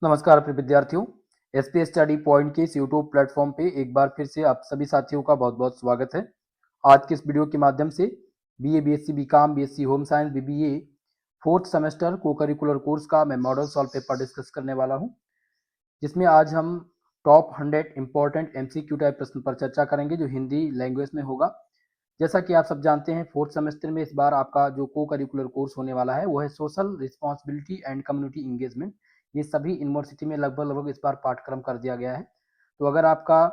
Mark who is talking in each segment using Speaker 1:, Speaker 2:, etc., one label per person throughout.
Speaker 1: नमस्कार प्रिय विद्यार्थियों, एसपी स्टडी पॉइंट के इस यूट्यूब प्लेटफॉर्म पे एक बार फिर से आप सभी साथियों का बहुत बहुत स्वागत है। आज के इस वीडियो के माध्यम से BA, BSc BCom, BSc home science, BBA fourth semester cocurricular course का मैं मॉडल सॉल्व पेपर डिस्कस करने वाला हूं, जिसमें आज हम टॉप 100 इंपॉर्टेंट एमसीक्यू टाइप प्रश्न पर चर्चा करेंगे जो हिंदी लैंग्वेज में होगा। जैसा कि आप सब जानते हैं, फोर्थ सेमेस्टर में इस बार आपका जो को करिकुलर कोर्स होने वाला है वो है social responsibility and community engagement. ये सभी यूनिवर्सिटी में लगभग इस बार पाठ्यक्रम कर दिया गया है। तो अगर आपका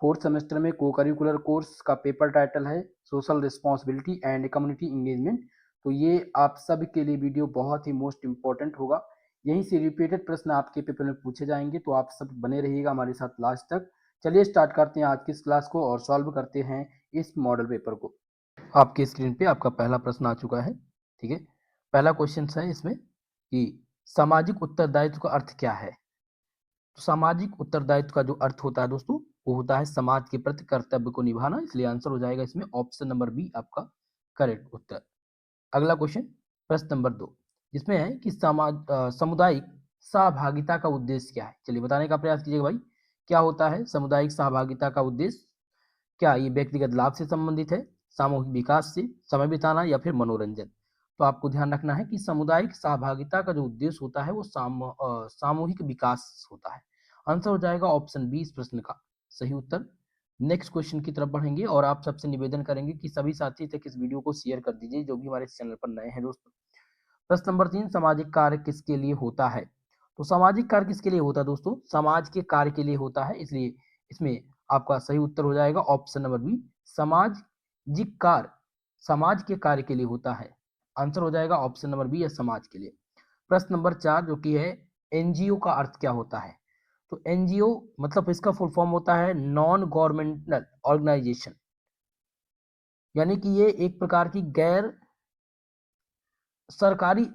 Speaker 1: फोर्थ सेमेस्टर में को करिकुलर कोर्स का पेपर टाइटल है social responsibility and community engagement, तो ये आप सब के लिए वीडियो बहुत ही मोस्ट इंपॉर्टेंट होगा। यहीं से रिपीटेड प्रश्न आपके पेपर में पूछे जाएंगे, तो आप सब बने रहिएगा हमारे साथ लास्ट तक। चलिए स्टार्ट करते हैं आज की इस क्लास को और सॉल्व करते हैं इस मॉडल पेपर को। आपके स्क्रीन पे आपका पहला प्रश्न आ चुका है। ठीक है, पहला क्वेश्चन है इसमें कि सामाजिक उत्तरदायित्व का अर्थ क्या है। तो सामाजिक उत्तरदायित्व का जो अर्थ होता है दोस्तों, वो होता है समाज के प्रति कर्तव्य को निभाना। इसलिए आंसर हो जाएगा इसमें ऑप्शन नंबर बी आपका करेक्ट उत्तर। अगला क्वेश्चन, प्रश्न नंबर 2, जिसमें है कि सामुदायिक सहभागिता का उद्देश्य क्या है। चलिए बताने का प्रयास कीजिएगा भाई, क्या होता है सामुदायिक सहभागिता का उद्देश्य। क्या ये व्यक्तिगत लाभ से संबंधित है, सामूहिक विकास से, समय बिताना या फिर मनोरंजन। तो आपको ध्यान रखना है कि सामुदायिक सहभागिता का जो उद्देश्य होता है वो सामूहिक विकास होता है। आंसर हो जाएगा ऑप्शन बी इस प्रश्न का सही उत्तर। नेक्स्ट क्वेश्चन की तरफ बढ़ेंगे और आप सबसे निवेदन करेंगे कि सभी साथी तक इस वीडियो को शेयर कर दीजिए जो भी हमारे चैनल पर नए हैं दोस्तों। प्रश्न नंबर 3, सामाजिक कार्य किसके लिए होता है। तो सामाजिक कार्य किसके लिए होता है दोस्तों, समाज के कार्य के लिए होता है। इसलिए इसमें आपका सही उत्तर हो जाएगा ऑप्शन नंबर बी, सामाजिक कार्य समाज के कार्य के लिए होता है। आंसर हो जाएगा ऑप्शन नंबर बी या समाज के लिए। प्रश्न नंबर 4 जो कि है एनजीओ का अर्थ क्या होता है। तो एनजीओ मतलब इसका फुल फॉर्म होता है नॉन गवर्नमेंटल ऑर्गेनाइजेशन, यानी कि ये एक प्रकार की गैर सरकारी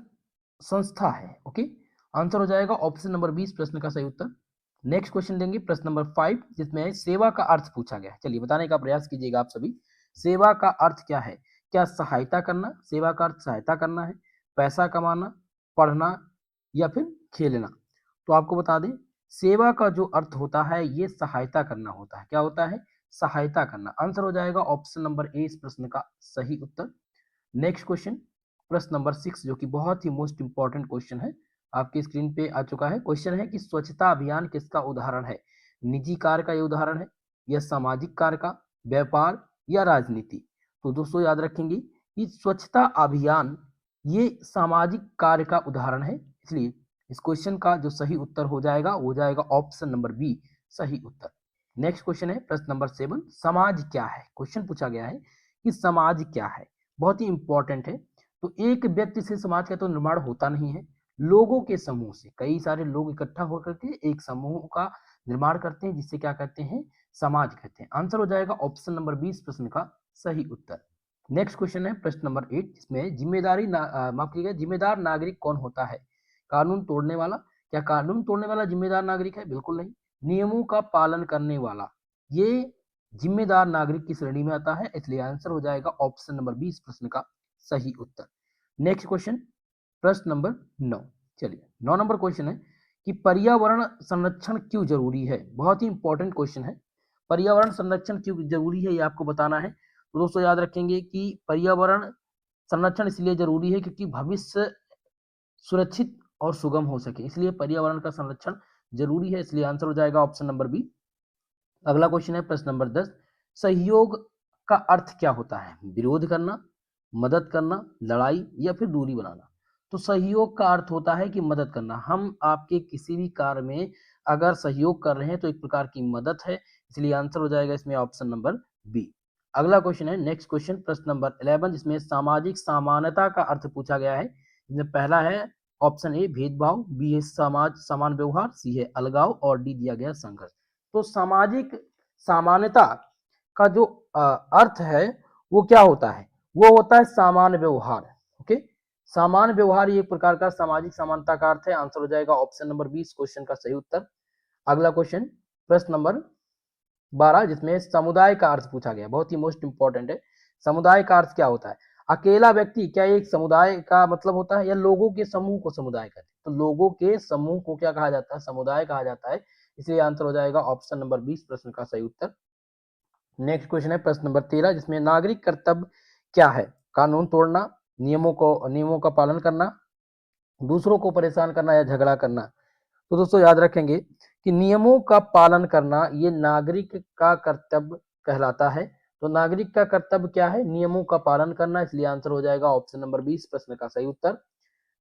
Speaker 1: संस्था है। ओके, आंसर हो जाएगा ऑप्शन नंबर 20 प्रश्न का सही उत्तर। नेक्स्ट क्वेश्चन लेंगे प्रश्न नंबर 5, जिसमें सेवा का अर्थ पूछा गया है। चलिए बताने का प्रयास कीजिएगा आप सभी, सेवा का अर्थ क्या है। क्या सहायता करना, सेवा का अर्थ सहायता करना है, पैसा कमाना, पढ़ना या फिर खेलना। तो आपको बता दें, सेवा का जो अर्थ होता है ये सहायता करना होता है। क्या होता है, सहायता करना। आंसर हो जाएगा ऑप्शन नंबर ए इस प्रश्न का सही उत्तर। नेक्स्ट क्वेश्चन, प्रश्न नंबर 6 जो कि बहुत ही मोस्ट इंपॉर्टेंट क्वेश्चन है, आपकी स्क्रीन पे आ चुका है। क्वेश्चन है कि स्वच्छता अभियान किसका उदाहरण है। निजी कार्य का ये उदाहरण है या सामाजिक कार्य का, व्यापार या राजनीति। तो दोस्तों याद रखेंगे कि स्वच्छता अभियान ये सामाजिक कार्य का उदाहरण है। इसलिए इस क्वेश्चन का जो सही उत्तर हो जाएगा वो हो जाएगा ऑप्शन नंबर बी सही उत्तर। नेक्स्ट क्वेश्चन है प्रश्न नंबर 7, समाज क्या है। क्वेश्चन पूछा गया है कि समाज क्या है, बहुत ही इंपॉर्टेंट है। तो एक व्यक्ति से समाज का तो निर्माण होता नहीं है, लोगों के समूह से कई सारे लोग इकट्ठा होकर के एक समूह का निर्माण करते हैं, जिससे क्या कहते हैं, समाज कहते हैं। आंसर हो जाएगा ऑप्शन नंबर 20 प्रश्न का सही उत्तर। नेक्स्ट क्वेश्चन है प्रश्न नंबर 8, जिसमें माफ कीजिएगा, जिम्मेदार नागरिक कौन होता है। कानून तोड़ने वाला, क्या कानून तोड़ने वाला जिम्मेदार नागरिक है, बिल्कुल नहीं। नियमों का पालन करने वाला, ये जिम्मेदार नागरिक की श्रेणी में आता है। इसलिए आंसर हो जाएगा ऑप्शन नंबर 20 प्रश्न का सही उत्तर। नेक्स्ट क्वेश्चन प्रश्न नंबर 9, चलिए 9 नंबर क्वेश्चन है कि पर्यावरण संरक्षण क्यों जरूरी है। बहुत ही इंपॉर्टेंट क्वेश्चन है, पर्यावरण संरक्षण क्यों जरूरी है ये आपको बताना है। तो दोस्तों याद रखेंगे कि पर्यावरण संरक्षण इसलिए जरूरी है क्योंकि भविष्य सुरक्षित और सुगम हो सके, इसलिए पर्यावरण का संरक्षण जरूरी है। इसलिए आंसर हो जाएगा ऑप्शन नंबर बी। अगला क्वेश्चन है प्रश्न नंबर 10, सहयोग का अर्थ क्या होता है। विरोध करना, मदद करना, लड़ाई या फिर दूरी बनाना। तो सहयोग का अर्थ होता है कि मदद करना। हम आपके किसी भी कार्य में अगर सहयोग कर रहे हैं तो एक प्रकार की मदद है। इसलिए आंसर हो जाएगा इसमें ऑप्शन नंबर बी। अगला क्वेश्चन है नेक्स्ट क्वेश्चन प्रश्न नंबर 11, जिसमें सामाजिक समानता का अर्थ पूछा गया है। जिसमें पहला है ऑप्शन ए भेदभाव, बी है समाज समान व्यवहार, सी है अलगाव और डी दिया गया संघर्ष। तो सामाजिक समानता का जो अर्थ है वो क्या होता है, वो होता है सामान्य व्यवहार। ओके, सामान्य व्यवहार ये एक प्रकार का सामाजिक समानता का अर्थ है। आंसर हो जाएगा ऑप्शन नंबर 20 क्वेश्चन का सही उत्तर। अगला क्वेश्चन प्रश्न नंबर 12, जिसमें समुदाय का अर्थ पूछा गया, बहुत ही मोस्ट इंपॉर्टेंट है। समुदाय का अर्थ क्या होता है। अकेला व्यक्ति क्या एक समुदाय का मतलब होता है या लोगों के समूह को समुदाय कहते हैं। तो लोगों के समूह को क्या कहा जाता है, समुदाय कहा जाता है। इसलिए आंसर हो जाएगा ऑप्शन नंबर 20 प्रश्न का सही उत्तर। नेक्स्ट क्वेश्चन है प्रश्न नंबर 13, जिसमें नागरिक कर्तव्य क्या है? कानून तोड़ना, नियमों का पालन करना, दूसरों को परेशान करना या झगड़ा करना। तो दोस्तों याद रखेंगे कि नियमों का पालन करना ये नागरिक का कर्तव्य कहलाता है। तो नागरिक का कर्तव्य क्या है? नियमों का पालन करना। इसलिए आंसर हो जाएगा ऑप्शन नंबर 20 प्रश्न का सही उत्तर।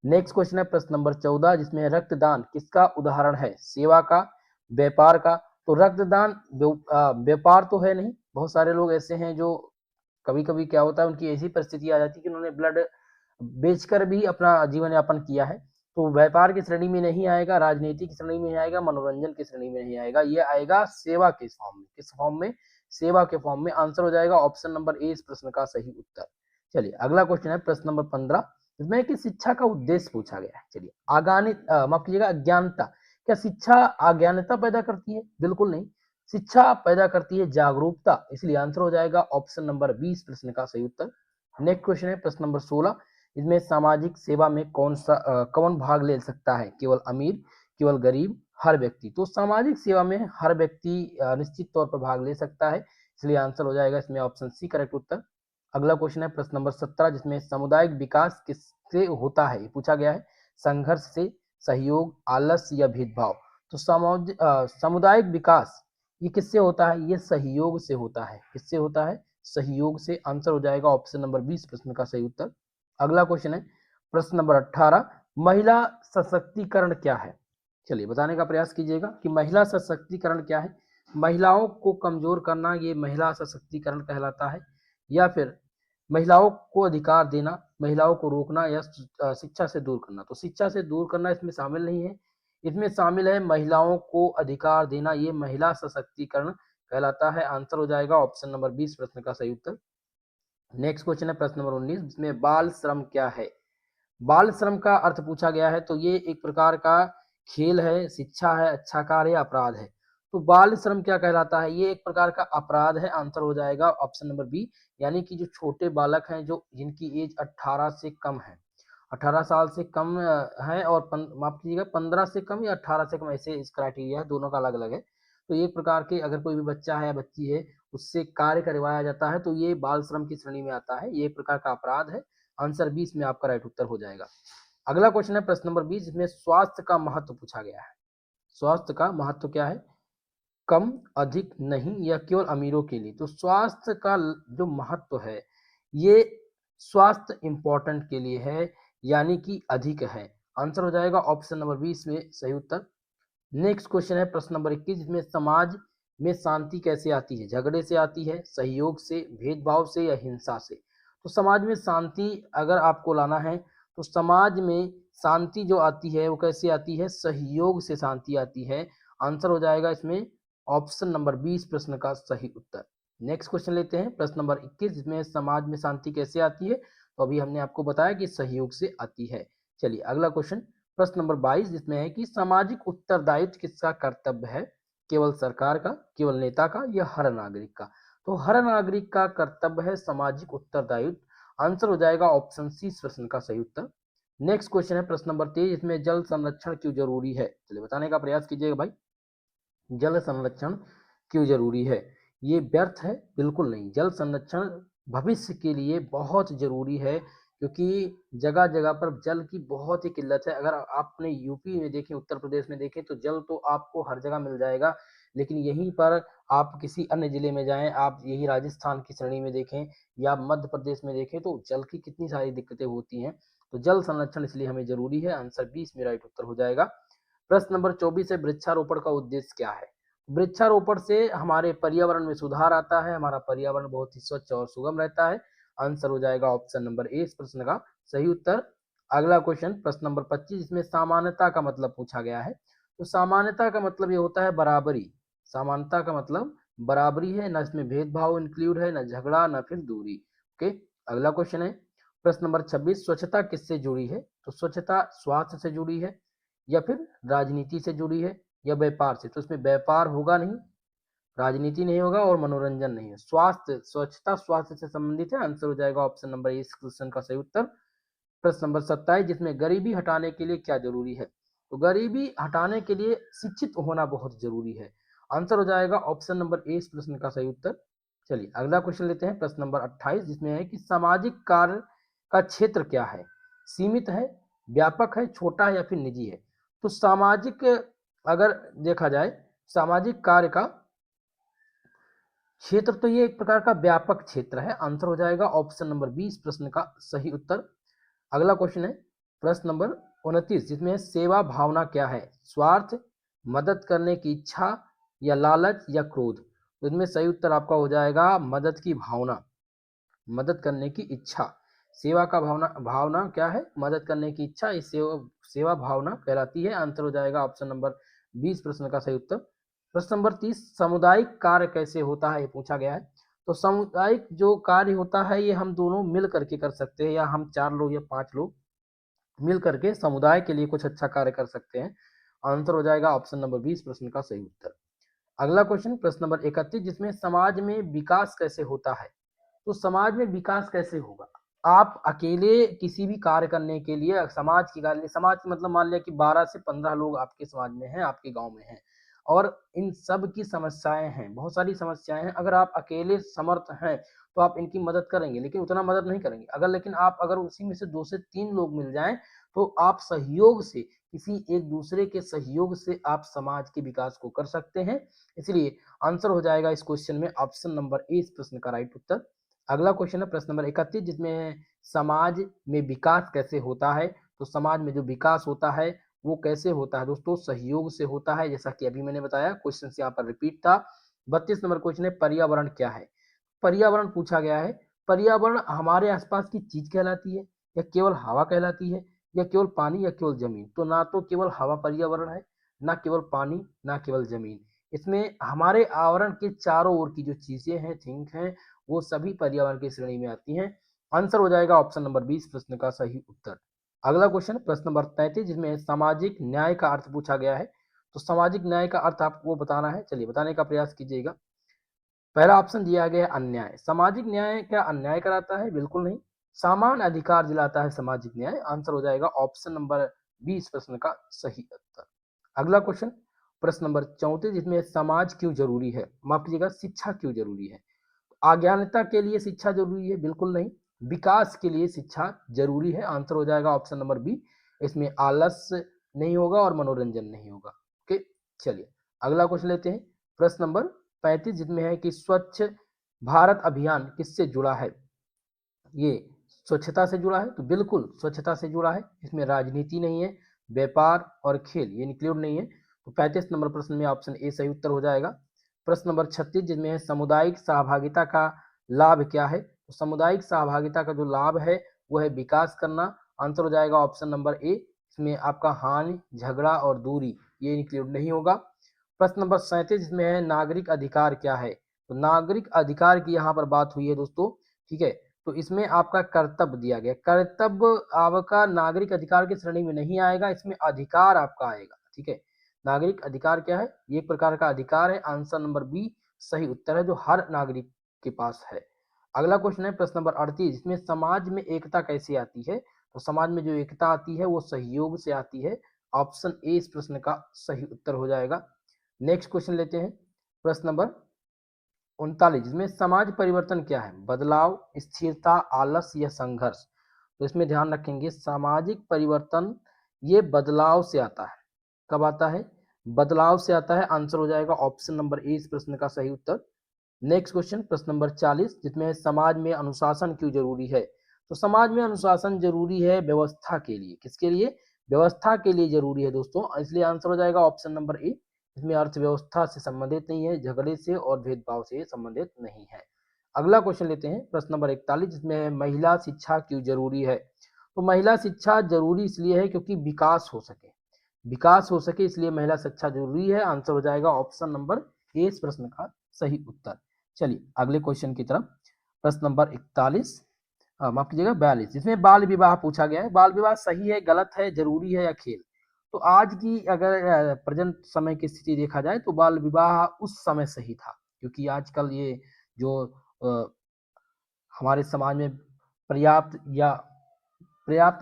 Speaker 1: नेक्स्ट क्वेश्चन है प्रश्न नंबर 14, जिसमें रक्तदान किसका उदाहरण है? सेवा का, व्यापार का? तो रक्तदान व्यापार तो है नहीं। बहुत सारे लोग ऐसे हैं जो कभी कभी क्या होता है, उनकी ऐसी परिस्थिति आ जाती है कि उन्होंने ब्लड बेचकर भी अपना जीवन यापन किया है। तो व्यापार की श्रेणी में नहीं आएगा, राजनीति की श्रेणी में नहीं आएगा, मनोरंजन की श्रेणी में नहीं आएगा, ये आएगा सेवा के फॉर्म में। किस फॉर्म में? सेवा के फॉर्म में। आंसर हो जाएगा ऑप्शन नंबर ए इस प्रश्न का सही उत्तर। चलिए अगला क्वेश्चन है प्रश्न नंबर 15, इसमें कि शिक्षा का उद्देश्य पूछा गया है। चलिए माफ कीजिएगा, अज्ञानता। क्या शिक्षा अज्ञानता पैदा करती है? बिल्कुल नहीं। शिक्षा पैदा करती है जागरूकता। इसलिए आंसर हो जाएगा ऑप्शन नंबर 20 प्रश्न का सही उत्तर। नेक्स्ट क्वेश्चन है प्रश्न नंबर 16, इसमें सामाजिक सेवा में कौन भाग ले सकता है? केवल अमीर, केवल गरीब, हर व्यक्ति? तो सामाजिक सेवा में हर व्यक्ति निश्चित तौर पर भाग ले सकता है। इसलिए आंसर हो जाएगा इसमें ऑप्शन सी करेक्ट उत्तर। अगला क्वेश्चन है प्रश्न नंबर 17, जिसमें सामुदायिक विकास किससे होता है? ये पूछा गया है। संघर्ष से, सहयोग, आलस्य या भेदभाव? तो सामुदायिक विकास ये किससे होता है? ये सहयोग से होता है। किससे होता है? सहयोग से। आंसर हो जाएगा ऑप्शन नंबर 20 प्रश्न का सही उत्तर। अगला क्वेश्चन है प्रश्न नंबर 18, महिला सशक्तिकरण क्या है? चलिए बताने का प्रयास कीजिएगा कि महिला सशक्तिकरण क्या है। महिलाओं को कमजोर करना ये महिला सशक्तिकरण कहलाता है, या फिर महिलाओं को अधिकार देना, महिलाओं को रोकना, या शिक्षा से दूर करना? तो शिक्षा से दूर करना इसमें शामिल नहीं है। इसमें शामिल है महिलाओं को अधिकार देना, ये महिला सशक्तिकरण कहलाता है। आंसर हो जाएगा ऑप्शन नंबर 20 प्रश्न का सही उत्तर। नेक्स्ट क्वेश्चन है प्रश्न नंबर 19, जिसमें बाल श्रम क्या है? बाल श्रम का अर्थ पूछा गया है। तो ये एक प्रकार का खेल है, शिक्षा है, अच्छा कार्य या अपराध है? तो बाल श्रम क्या कहलाता है? ये एक प्रकार का अपराध है। आंसर हो जाएगा ऑप्शन नंबर बी, यानी कि जो छोटे बालक हैं, जो जिनकी एज 18 से कम है, 18 साल से कम है, और माफ कीजिएगा 15 से कम या 18 से कम, ऐसे इस क्राइटेरिया है, दोनों का अलग अलग है। तो एक प्रकार के अगर कोई भी बच्चा है या बच्ची है, उससे कार्य करवाया जाता है, तो ये बाल श्रम की श्रेणी में आता है। ये एक प्रकार का अपराध है। आंसर 20 में आपका राइट उत्तर हो जाएगा। अगला क्वेश्चन है प्रश्न नंबर 20, जिसमें स्वास्थ्य का महत्व पूछा गया है। स्वास्थ्य का महत्व क्या है? कम, अधिक, नहीं, या केवल अमीरों के लिए? तो स्वास्थ्य का जो महत्व है, ये स्वास्थ्य इंपॉर्टेंट के लिए है, यानी कि अधिक है। आंसर हो जाएगा ऑप्शन नंबर 20 में सही उत्तर। नेक्स्ट क्वेश्चन है प्रश्न नंबर 21, जिसमें समाज में शांति कैसे आती है? झगड़े से आती है, सहयोग से, भेदभाव से, या हिंसा से? तो समाज में शांति अगर आपको लाना है, तो समाज में शांति जो आती है वो कैसे आती है? सहयोग से शांति आती है। आंसर हो जाएगा इसमें ऑप्शन नंबर 20 प्रश्न का सही उत्तर। नेक्स्ट क्वेश्चन लेते हैं प्रश्न नंबर 21, जिसमें समाज में शांति कैसे आती है? तो अभी हमने आपको बताया कि सहयोग से आती है। चलिए अगला क्वेश्चन प्रश्न नंबर 22, जिसमें है कि सामाजिक उत्तरदायित्व किसका कर्तव्य है? केवल सरकार का, केवल नेता का, या हर नागरिक का? तो हर नागरिक का कर्तव्य है सामाजिक उत्तरदायित्व। आंसर हो जाएगा ऑप्शन सी इस प्रश्न का सही उत्तर। नेक्स्ट क्वेश्चन है प्रश्न नंबर 23, इसमें जल संरक्षण क्यों जरूरी है? चलिए बताने का प्रयास कीजिएगा भाई। जल संरक्षण क्यों जरूरी है? ये व्यर्थ है? बिल्कुल नहीं। जल संरक्षण भविष्य के लिए बहुत जरूरी है, क्योंकि जगह जगह पर जल की बहुत ही किल्लत है। अगर आपने यूपी में देखें, उत्तर प्रदेश में देखें, तो जल तो आपको हर जगह मिल जाएगा, लेकिन यहीं पर आप किसी अन्य जिले में जाएं, आप यही राजस्थान की श्रेणी में देखें या मध्य प्रदेश में देखें, तो जल की कितनी सारी दिक्कतें होती हैं। तो जल संरक्षण इसलिए हमें जरूरी है। आंसर 20 में राइट उत्तर हो जाएगा। प्रश्न नंबर 24 है, वृक्षारोपण का उद्देश्य क्या है? वृक्षारोपण से हमारे पर्यावरण में सुधार आता है, हमारा पर्यावरण बहुत ही स्वच्छ और सुगम रहता है। आंसर हो जाएगा ऑप्शन नंबर ए इस प्रश्न का सही उत्तर। अगला क्वेश्चन प्रश्न नंबर 25, इसमें समानता का मतलब पूछा गया है। तो समानता का मतलब ये होता है बराबरी। समानता का मतलब बराबरी है, न इसमें भेदभाव इंक्लूड है, न झगड़ा, न फिर दूरी। ओके। अगला क्वेश्चन है प्रश्न नंबर 26, स्वच्छता किससे जुड़ी है? तो स्वच्छता स्वास्थ्य से जुड़ी है, या फिर राजनीति से जुड़ी है, या व्यापार से? तो इसमें व्यापार होगा नहीं, राजनीति नहीं होगा, और मनोरंजन नहीं है। स्वास्थ्य, स्वच्छता स्वास्थ्य से संबंधित है। आंसर हो जाएगा ऑप्शन नंबर ए इस क्वेश्चन का सही उत्तर। प्रश्न नंबर 27, जिसमें गरीबी हटाने के लिए क्या जरूरी है? तो गरीबी हटाने के लिए शिक्षित होना बहुत जरूरी है। आंसर हो जाएगा ऑप्शन नंबर ए इस प्रश्न का सही उत्तर। चलिए अगला क्वेश्चन लेते हैं, प्रश्न नंबर 28, जिसमें है कि सामाजिक कार्य का क्षेत्र क्या है? सीमित है, व्यापक है, छोटा है या फिर निजी है? तो सामाजिक, अगर देखा जाए सामाजिक कार्य का क्षेत्र, तो ये एक प्रकार का व्यापक क्षेत्र है। आंसर हो जाएगा ऑप्शन नंबर 20 प्रश्न का सही उत्तर। अगला क्वेश्चन है प्रश्न नंबर 29, जिसमें सेवा भावना क्या है? स्वार्थ, मदद करने की इच्छा या लालच या क्रोध? तो इसमें सही उत्तर आपका हो जाएगा मदद की भावना, मदद करने की इच्छा। सेवा का भावना, भावना क्या है? मदद करने की इच्छा, इस सेवा भावना कहलाती है। आंसर हो जाएगा ऑप्शन नंबर 20 प्रश्न का सही उत्तर। प्रश्न नंबर 30, सामुदायिक कार्य कैसे होता है, ये पूछा गया है। तो सामुदायिक जो कार्य होता है ये हम दोनों मिल करके कर सकते हैं, या हम 4 लोग या 5 लोग मिल करके समुदाय के लिए कुछ अच्छा कार्य कर सकते हैं। आंसर हो जाएगा ऑप्शन नंबर 20 प्रश्न का सही उत्तर। अगला क्वेश्चन प्रश्न नंबर 31, जिसमें समाज में विकास कैसे होता है? तो समाज में विकास कैसे होगा? आप अकेले किसी भी कार्य करने के लिए समाज की कार्य, समाज की मतलब मान लिया कि 12 से 15 लोग आपके समाज में हैं, आपके गांव में हैं, और इन सब की समस्याएं हैं, बहुत सारी समस्याएं हैं। अगर आप अकेले समर्थ हैं तो आप इनकी मदद करेंगे, लेकिन उतना मदद नहीं करेंगे। अगर उसी में से 2 से 3 लोग मिल जाएं तो आप सहयोग से, किसी एक दूसरे के सहयोग से आप समाज के विकास को कर सकते हैं। इसलिए आंसर हो जाएगा इस क्वेश्चन में ऑप्शन नंबर ए इस प्रश्न का राइट उत्तर। अगला क्वेश्चन है प्रश्न नंबर 31, जिसमें समाज में विकास कैसे होता है? तो समाज में जो विकास होता है वो कैसे होता है दोस्तों? सहयोग से होता है, जैसा कि अभी मैंने बताया, क्वेश्चन से यहाँ पर रिपीट था। 32 नंबर क्वेश्चन है पर्यावरण क्या है? पर्यावरण पूछा गया है। पर्यावरण हमारे आसपास की चीज कहलाती है, या केवल हवा कहलाती है, या केवल पानी, या केवल जमीन? तो ना तो केवल हवा पर्यावरण है, ना केवल पानी, ना केवल जमीन। इसमें हमारे आवरण के चारों ओर की जो चीजें हैं, थिंक हैं, वो सभी पर्यावरण की श्रेणी में आती हैं। आंसर हो जाएगा ऑप्शन नंबर 20 प्रश्न का सही उत्तर। अगला क्वेश्चन प्रश्न नंबर 33, जिसमें सामाजिक न्याय का अर्थ पूछा गया है। तो सामाजिक न्याय का अर्थ आपको बताना है, चलिए बताने का प्रयास कीजिएगा। पहला ऑप्शन दिया गया है अन्याय। सामाजिक न्याय क्या अन्याय कराता है? बिल्कुल नहीं। समान अधिकार दिलाता है सामाजिक न्याय। आंसर हो जाएगा ऑप्शन नंबर 20 प्रश्न का सही उत्तर। अगला क्वेश्चन प्रश्न नंबर 34, जिसमें समाज क्यों जरूरी है, माफ कीजिएगा शिक्षा क्यों जरूरी है? अज्ञानता के लिए शिक्षा जरूरी है? बिल्कुल नहीं। विकास के लिए शिक्षा जरूरी है। आंसर हो जाएगा ऑप्शन नंबर बी। इसमें आलस्य नहीं होगा और मनोरंजन नहीं होगा। ओके, चलिए अगला क्वेश्चन लेते हैं, प्रश्न नंबर 35, जिसमें है कि स्वच्छ भारत अभियान किससे जुड़ा है? ये स्वच्छता से जुड़ा है, तो बिल्कुल स्वच्छता से जुड़ा है। इसमें राजनीति नहीं है, व्यापार और खेल ये इंक्लूड नहीं है। तो 35 नंबर प्रश्न में ऑप्शन ए सही उत्तर हो जाएगा। प्रश्न नंबर 36, जिसमें है सामुदायिक सहभागिता का लाभ क्या है? तो सामुदायिक सहभागिता का जो लाभ है वो है विकास करना। आंसर हो जाएगा ऑप्शन नंबर ए। इसमें आपका हानि, झगड़ा और दूरी ये इंक्लूड नहीं होगा। प्रश्न नंबर 37, जिसमें है नागरिक अधिकार क्या है? तो नागरिक अधिकार की यहाँ पर बात हुई है दोस्तों, ठीक है। तो इसमें आपका कर्तव्य दिया गया, कर्तव्य आपका नागरिक अधिकार की श्रेणी में नहीं आएगा, इसमें अधिकार आपका आएगा, ठीक है। नागरिक अधिकार क्या है? ये एक प्रकार का अधिकार है। आंसर नंबर बी सही उत्तर है, जो हर नागरिक के पास है। अगला क्वेश्चन है प्रश्न नंबर 38, इसमें समाज में एकता कैसे आती है? तो समाज में जो एकता आती है वो सहयोग से आती है। ऑप्शन ए इस प्रश्न का सही उत्तर हो जाएगा। नेक्स्ट क्वेश्चन लेते हैं, प्रश्न नंबर 39, जिसमें समाज परिवर्तन क्या है? बदलाव, स्थिरता, आलस या संघर्ष? तो इसमें ध्यान रखेंगे सामाजिक परिवर्तन ये बदलाव से आता है। कब आता है? बदलाव से आता है। आंसर हो जाएगा ऑप्शन नंबर ए इस प्रश्न का सही उत्तर। नेक्स्ट क्वेश्चन प्रश्न नंबर 40, जिसमें समाज में अनुशासन क्यों जरूरी है? तो समाज में अनुशासन जरूरी है व्यवस्था के लिए। किसके लिए? व्यवस्था के लिए जरूरी है दोस्तों, इसलिए आंसर हो जाएगा ऑप्शन नंबर ए। इसमें अर्थव्यवस्था से संबंधित नहीं है, झगड़े से और भेदभाव से संबंधित नहीं है। अगला क्वेश्चन लेते हैं प्रश्न नंबर 41, जिसमें महिला शिक्षा क्यों जरूरी है? तो महिला शिक्षा जरूरी इसलिए है क्योंकि विकास हो सके, विकास हो सके इसलिए महिला शिक्षा जरूरी है। आंसर हो जाएगा ऑप्शन नंबर ए इस प्रश्न का सही उत्तर। चलिए अगले क्वेश्चन की तरफ, प्रश्न नंबर 41, माफ कीजिएगा 42, जिसमें बाल विवाह पूछा गया है। बाल विवाह सही है, गलत है, जरूरी है या खेल? तो आज की अगर प्रेजेंट समय की स्थिति देखा जाए तो बाल विवाह उस समय सही था, क्योंकि आजकल ये जो हमारे समाज में पर्याप्त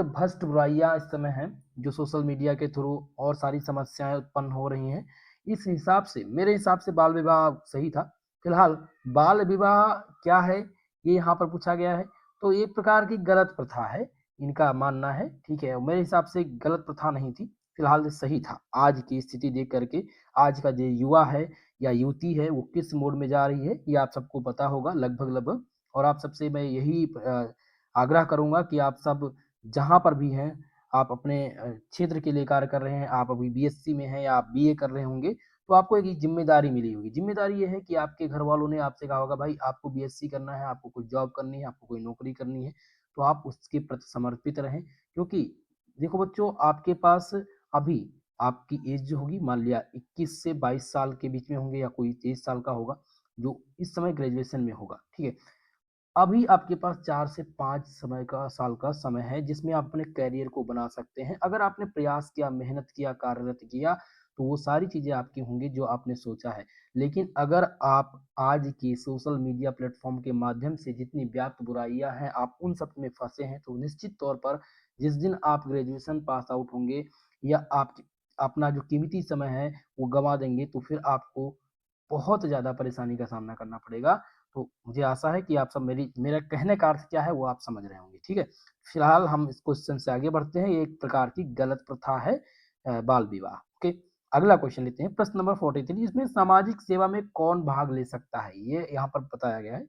Speaker 1: भ्रष्ट बुराइयां इस समय हैं, जो सोशल मीडिया के थ्रू और सारी समस्याएं उत्पन्न हो रही हैं, इस हिसाब से मेरे हिसाब से बाल विवाह सही था। फिलहाल बाल विवाह क्या है ये यहाँ पर पूछा गया है, तो एक प्रकार की गलत प्रथा है, इनका मानना है, ठीक है। मेरे हिसाब से गलत प्रथा नहीं थी, फिलहाल ये सही था। आज की स्थिति देख करके आज का जो युवा है या युवती है वो किस मोड में जा रही है ये आप सबको पता होगा लगभग लगभग। और आप सबसे मैं यही आग्रह करूंगा कि आप सब जहाँ पर भी हैं, आप अपने क्षेत्र के लिए कार्य कर रहे हैं, आप अभी बीएससी में हैं या आप बीए कर रहे होंगे, तो आपको एक जिम्मेदारी मिली होगी। जिम्मेदारी ये है कि आपके घर वालों ने आपसे कहा होगा भाई आपको बीएससी करना है, आपको कोई जॉब करनी है, आपको कोई नौकरी करनी है, तो आप उसके प्रति समर्पित रहें। क्योंकि देखो बच्चों, आपके पास अभी आपकी एज जो होगी, मान लिया 21 से 22 साल के बीच में होंगे या कोई 23 साल का होगा जो इस समय ग्रेजुएशन में होगा, ठीक है। अभी आपके पास 4 से 5 साल का समय है जिसमें आप अपने करियर को बना सकते हैं। अगर आपने प्रयास किया, मेहनत किया, कार्यरत किया, तो वो सारी चीज़ें आपकी होंगी जो आपने सोचा है। लेकिन अगर आप आज की सोशल मीडिया प्लेटफ़ॉर्म के माध्यम से जितनी व्याप्त बुराइयाँ हैं, आप उन सब में फँसे हैं, तो निश्चित तौर पर जिस दिन आप ग्रेजुएशन पास आउट होंगे या आप अपना जो कीमती समय है, वो गँवा देंगे, तो फिर आपको बहुत ज़्यादा परेशानी का सामना करना पड़ेगा। तो मुझे आशा है कि आप सब मेरा कहने का अर्थ क्या है वो आप समझ रहे होंगे, ठीक है। फिलहाल हम इस क्वेश्चन से आगे बढ़ते हैं। ये एक प्रकार की गलत प्रथा है बाल विवाह। ओके, अगला क्वेश्चन लेते हैं, प्रश्न नंबर 43। इसमें सामाजिक सेवा में कौन भाग ले सकता है, ये यहाँ पर बताया गया है।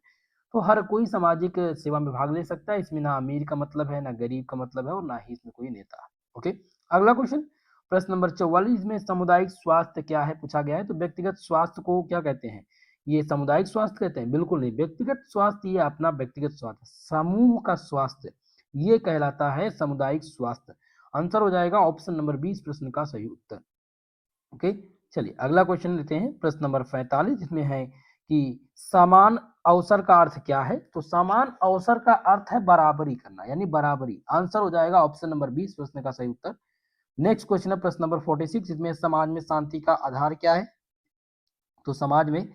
Speaker 1: तो हर कोई सामाजिक सेवा में भाग ले सकता है, इसमें ना अमीर का मतलब है, ना गरीब का मतलब है, और ना ही इसमें कोई नेता। ओके, अगला क्वेश्चन, प्रश्न नंबर 44 में सामुदायिक स्वास्थ्य क्या है पूछा गया है। तो व्यक्तिगत स्वास्थ्य को क्या कहते हैं, ये सामुदायिक स्वास्थ्य कहते हैं? बिल्कुल नहीं, व्यक्तिगत स्वास्थ्य ये अपना व्यक्तिगत स्वास्थ्य, समूह का स्वास्थ्य ये कहलाता है सामुदायिक स्वास्थ्य। आंसर हो जाएगा ऑप्शन नंबर 20 प्रश्न का सही उत्तर। ओके, चलिए अगला क्वेश्चन लेते हैं, प्रश्न नंबर 45 जिसमें है कि समान अवसर का अर्थ क्या है। तो समान अवसर का अर्थ है बराबरी करना, यानी बराबरी। आंसर हो जाएगा ऑप्शन नंबर 20 प्रश्न का सही उत्तर। नेक्स्ट क्वेश्चन है प्रश्न नंबर 46, इसमें समाज में शांति का आधार क्या है। तो समाज में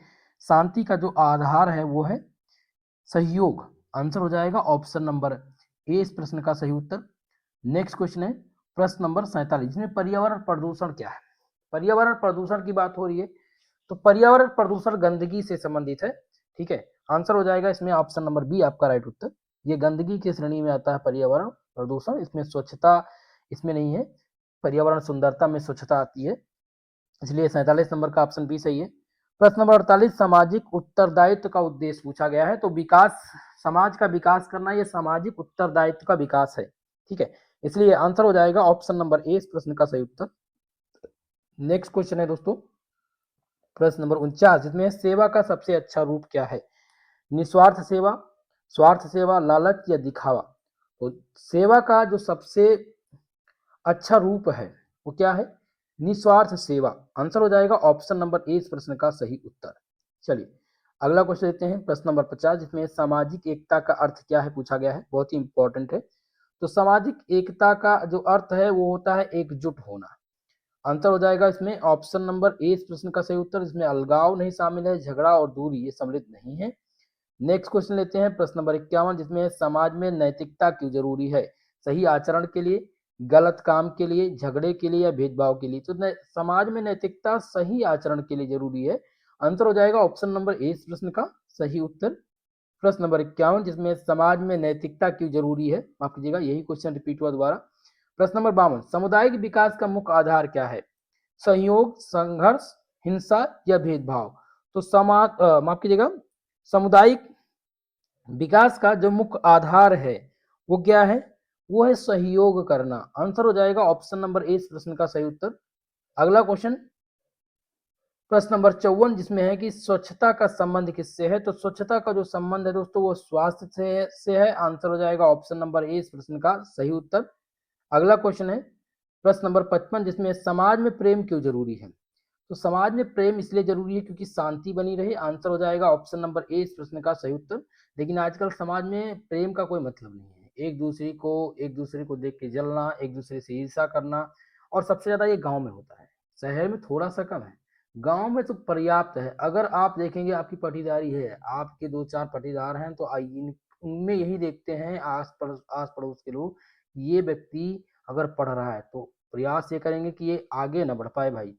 Speaker 1: शांति का जो आधार है वो है सहयोग। आंसर हो जाएगा ऑप्शन नंबर ए इस प्रश्न का सही उत्तर। नेक्स्ट क्वेश्चन है प्रश्न नंबर 47, इसमें पर्यावरण प्रदूषण क्या है। पर्यावरण प्रदूषण की बात हो रही है, तो पर्यावरण प्रदूषण गंदगी से संबंधित है, ठीक है। आंसर हो जाएगा इसमें ऑप्शन नंबर बी आपका राइट उत्तर। ये गंदगी की श्रेणी में आता है पर्यावरण प्रदूषण, इसमें स्वच्छता इसमें नहीं है, पर्यावरण सुंदरता में स्वच्छता आती है, इसलिए 47 नंबर का ऑप्शन बी सही है। प्रश्न नंबर 48, सामाजिक उत्तरदायित्व का उद्देश्य पूछा गया है। तो विकास, समाज का विकास करना, यह सामाजिक उत्तरदायित्व का विकास है, ठीक है। इसलिए आंसर हो जाएगा ऑप्शन नंबर ए इस प्रश्न का सही उत्तर। नेक्स्ट क्वेश्चन है दोस्तों प्रश्न नंबर 49, जिसमें सेवा का सबसे अच्छा रूप क्या है। निस्वार्थ सेवा, स्वार्थ सेवा, लालच या दिखावा। तो सेवा का जो सबसे अच्छा रूप है वो क्या है, निस्वार्थ सेवा। आंसर हो जाएगा ऑप्शन नंबर ए इस प्रश्न का सही उत्तर। चलिए अगला क्वेश्चन लेते हैं, प्रश्न नंबर 50, जिसमें सामाजिक एकता का अर्थ क्या है पूछा गया है, बहुत ही इंपॉर्टेंट है। तो सामाजिक एकता का जो अर्थ है वो होता है एकजुट होना। आंसर हो जाएगा इसमें ऑप्शन नंबर ए इस प्रश्न का सही उत्तर। इसमें अलगाव नहीं शामिल है, झगड़ा और दूरी ये सम्मिलित नहीं है। नेक्स्ट क्वेश्चन लेते हैं प्रश्न नंबर 51, जिसमें समाज में नैतिकता क्यों जरूरी है। सही आचरण के लिए, गलत काम के लिए, झगड़े के लिए या भेदभाव के लिए। तो समाज में नैतिकता सही आचरण के लिए जरूरी है। आंसर हो जाएगा ऑप्शन नंबर ए इस प्रश्न का सही उत्तर। प्रश्न नंबर 51, जिसमें समाज में नैतिकता क्यों जरूरी है, माफ कीजिएगा यही क्वेश्चन रिपीट हुआ दोबारा। प्रश्न नंबर 52, सामुदायिक विकास का मुख्य आधार क्या है। सहयोग, संघर्ष, हिंसा या भेदभाव। तो समाज माफ कीजिएगा, सामुदायिक विकास का जो मुख्य आधार है वो क्या है, वो है सहयोग करना। आंसर हो जाएगा ऑप्शन नंबर ए इस प्रश्न का सही उत्तर। अगला क्वेश्चन प्रश्न नंबर 54, जिसमें है कि स्वच्छता का संबंध किससे है। तो स्वच्छता का जो संबंध है दोस्तों वो स्वास्थ्य से है। आंसर हो जाएगा ऑप्शन नंबर ए इस प्रश्न का सही उत्तर। अगला क्वेश्चन है प्रश्न नंबर 55, जिसमें समाज में प्रेम क्यों जरूरी है। तो समाज में प्रेम इसलिए जरूरी है क्योंकि शांति बनी रहे। आंसर हो जाएगा ऑप्शन नंबर ए इस प्रश्न का सही उत्तर। लेकिन आजकल समाज में प्रेम का कोई मतलब नहीं है, एक दूसरे को देख के जलना, एक दूसरे से ईर्ष्या करना, और सबसे ज्यादा ये गांव में होता है, शहर में थोड़ा सा कम है। गांव में तो पर्याप्त है। अगर आप देखेंगे आपकी पटीदारी है, आपके दो चार पटीदार हैं, तो उनमें यही देखते हैं आस पड़ोस के लोग, ये व्यक्ति अगर पढ़ रहा है तो प्रयास ये करेंगे कि ये आगे ना बढ़ पाए भाई।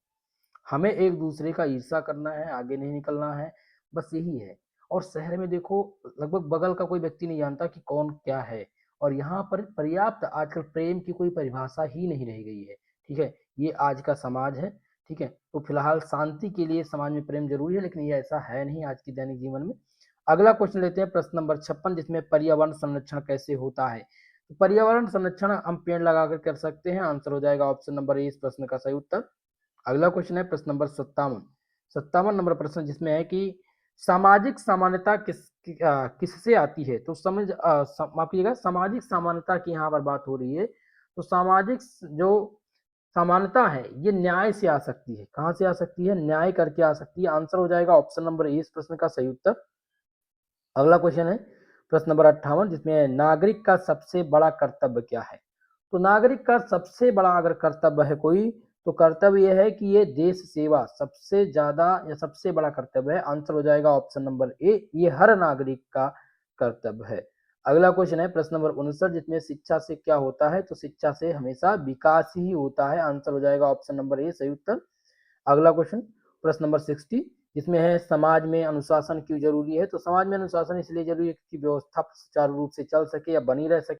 Speaker 1: हमें एक दूसरे का ईर्ष्या करना है, आगे नहीं निकलना है, बस यही है। और शहर में देखो, लगभग बगल का कोई व्यक्ति नहीं जानता कि कौन क्या है। और यहाँ पर पर्याप्त आजकल प्रेम की कोई परिभाषा ही नहीं रह गई है। ठीक है, ये आज का समाज है। ठीक है, तो फिलहाल शांति के लिए समाज में प्रेम जरूरी है, लेकिन ये ऐसा है नहीं आज के दैनिक जीवन में। अगला क्वेश्चन लेते हैं, प्रश्न नंबर 56, जिसमें पर्यावरण संरक्षण कैसे होता है। तो पर्यावरण संरक्षण हम पेड़ लगाकर कर सकते हैं। आंसर हो जाएगा ऑप्शन नंबर ए इस प्रश्न का सही उत्तर। अगला क्वेश्चन है प्रश्न नंबर 57 नंबर प्रश्न, जिसमें है कि सामाजिक समानता किससे आती है। तो माफ कीजिएगा, सामाजिक समानता की यहाँ पर बात हो रही है। तो सामाजिक जो समानता है ये न्याय से आ सकती है। कहाँ से आ सकती है? न्याय करके आ सकती है। आंसर हो जाएगा ऑप्शन नंबर ए इस प्रश्न का सही उत्तर। अगला क्वेश्चन है प्रश्न नंबर 58, जिसमें नागरिक का सबसे बड़ा कर्तव्य क्या है। तो नागरिक का सबसे बड़ा अगर कर्तव्य है कोई, तो कर्तव्य यह है कि ये देश सेवा सबसे ज्यादा या सबसे बड़ा कर्तव्य है। आंसर हो जाएगा ऑप्शन नंबर ए, ये हर नागरिक का कर्तव्य है। अगला क्वेश्चन है प्रश्न नंबर 59, जिसमें शिक्षा से क्या होता है। तो शिक्षा से हमेशा विकास ही होता है। आंसर हो जाएगा ऑप्शन नंबर ए सही उत्तर। अगला क्वेश्चन प्रश्न नंबर 60, जिसमें है समाज में अनुशासन क्यों जरूरी है। तो समाज में अनुशासन इसलिए जरूरी है क्योंकि व्यवस्था सुचारू रूप से चल सके या बनी रह सके।